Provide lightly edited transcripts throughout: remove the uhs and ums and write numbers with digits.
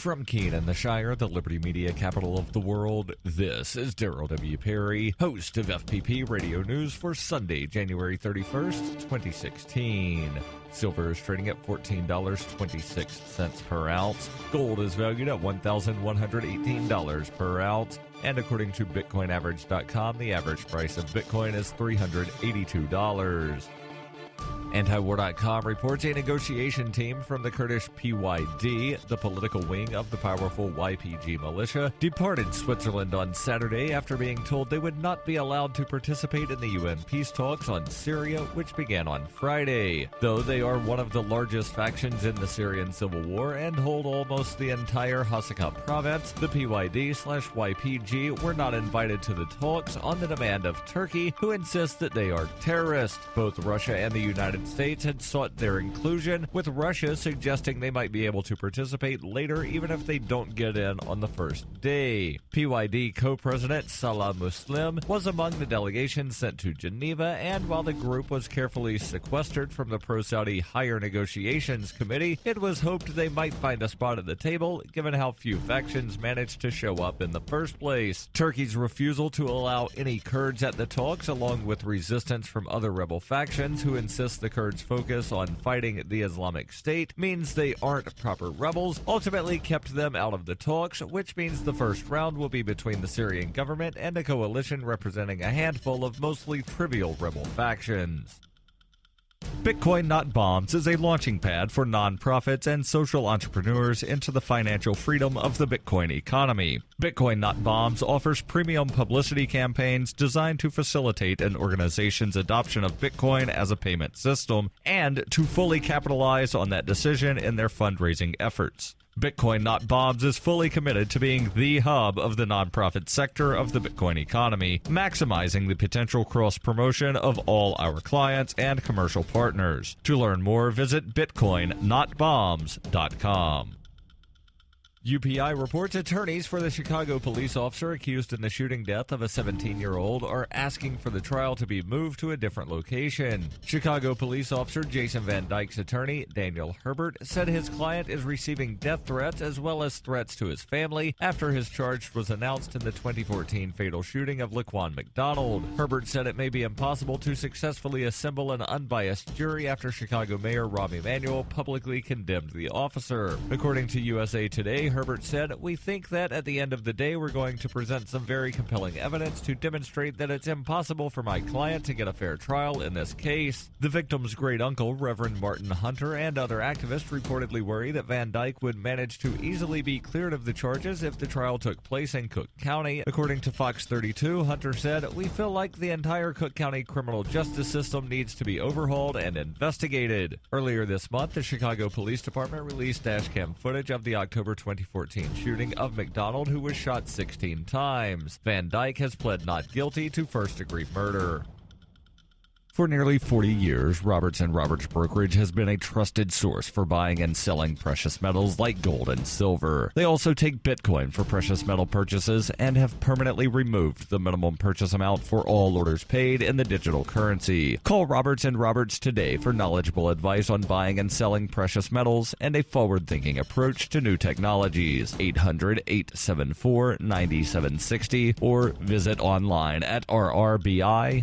From Keene in the Shire, the Liberty Media capital of the world, this is Daryl W. Perry, host of FPP Radio News for Sunday, January 31st, 2016. Silver is trading at $14.26 per ounce. Gold is valued at $1,118 per ounce. And according to BitcoinAverage.com, the average price of Bitcoin is $382. Antiwar.com reports a negotiation team from the Kurdish PYD, the political wing of the powerful YPG militia, departed Switzerland on Saturday after being told they would not be allowed to participate in the UN peace talks on Syria, which began on Friday. Though they are one of the largest factions in the Syrian civil war and hold almost the entire Hasaka province, the PYD/YPG were not invited to the talks on the demand of Turkey, who insists that they are terrorists. Both Russia and the United States had sought their inclusion, with Russia suggesting they might be able to participate later even if they don't get in on the first day. PYD co-president Salah Muslim was among the delegations sent to Geneva, and while the group was carefully sequestered from the pro-Saudi Higher Negotiations Committee, it was hoped they might find a spot at the table, given how few factions managed to show up in the first place. Turkey's refusal to allow any Kurds at the talks, along with resistance from other rebel factions who insist the Kurds focus on fighting the Islamic State, means they aren't proper rebels, ultimately kept them out of the talks, which means the first round will be between the Syrian government and a coalition representing a handful of mostly trivial rebel factions. Bitcoin Not Bombs is a launching pad for nonprofits and social entrepreneurs into the financial freedom of the Bitcoin economy. Bitcoin Not Bombs offers premium publicity campaigns designed to facilitate an organization's adoption of Bitcoin as a payment system and to fully capitalize on that decision in their fundraising efforts. Bitcoin Not Bombs is fully committed to being the hub of the nonprofit sector of the Bitcoin economy, maximizing the potential cross-promotion of all our clients and commercial partners. To learn more, visit bitcoinnotbombs.com. UPI reports attorneys for the Chicago police officer accused in the shooting death of a 17-year-old are asking for the trial to be moved to a different location. Chicago police officer Jason Van Dyke's attorney, Daniel Herbert, said his client is receiving death threats as well as threats to his family after his charge was announced in the 2014 fatal shooting of Laquan McDonald. Herbert said it may be impossible to successfully assemble an unbiased jury after Chicago Mayor Rahm Emanuel publicly condemned the officer. According to USA Today, Herbert said, "We think that at the end of the day we're going to present some very compelling evidence to demonstrate that it's impossible for my client to get a fair trial in this case." The victim's great-uncle, Reverend Martin Hunter, and other activists reportedly worry that Van Dyke would manage to easily be cleared of the charges if the trial took place in Cook County. According to Fox 32, Hunter said, "We feel like the entire Cook County criminal justice system needs to be overhauled and investigated." Earlier this month, the Chicago Police Department released dashcam footage of the October 2014 shooting of McDonald, who was shot 16 times. Van Dyke has pled not guilty to first-degree murder. For nearly 40 years, Roberts & Roberts Brokerage has been a trusted source for buying and selling precious metals like gold and silver. They also take Bitcoin for precious metal purchases and have permanently removed the minimum purchase amount for all orders paid in the digital currency. Call Roberts & Roberts today for knowledgeable advice on buying and selling precious metals and a forward-thinking approach to new technologies. 800-874-9760 or visit online at rrbi.co.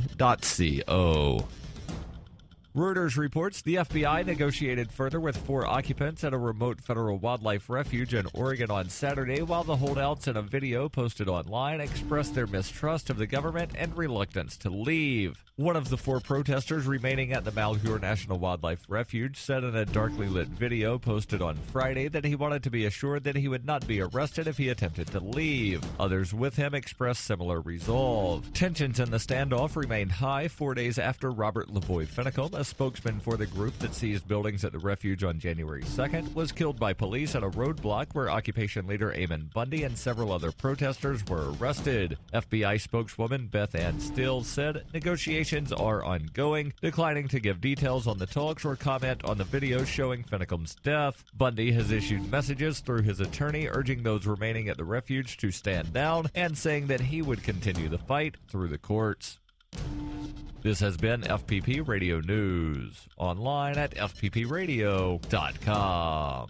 Reuters reports the FBI negotiated further with 4 occupants at a remote federal wildlife refuge in Oregon on Saturday, while the holdouts in a video posted online expressed their mistrust of the government and reluctance to leave. One of the 4 protesters remaining at the Malheur National Wildlife Refuge said in a darkly lit video posted on Friday that he wanted to be assured that he would not be arrested if he attempted to leave. Others with him expressed similar resolve. Tensions in the standoff remained high 4 days after Robert Lavoie Finicum, a spokesman for the group that seized buildings at the refuge on January 2nd, was killed by police at a roadblock where occupation leader Eamon Bundy and several other protesters were arrested. FBI spokeswoman Beth Ann Stills said negotiations are ongoing, declining to give details on the talks or comment on the video showing Finicum's death. Bundy has issued messages through his attorney urging those remaining at the refuge to stand down and saying that he would continue the fight through the courts. This has been FPP Radio News, online at fppradio.com.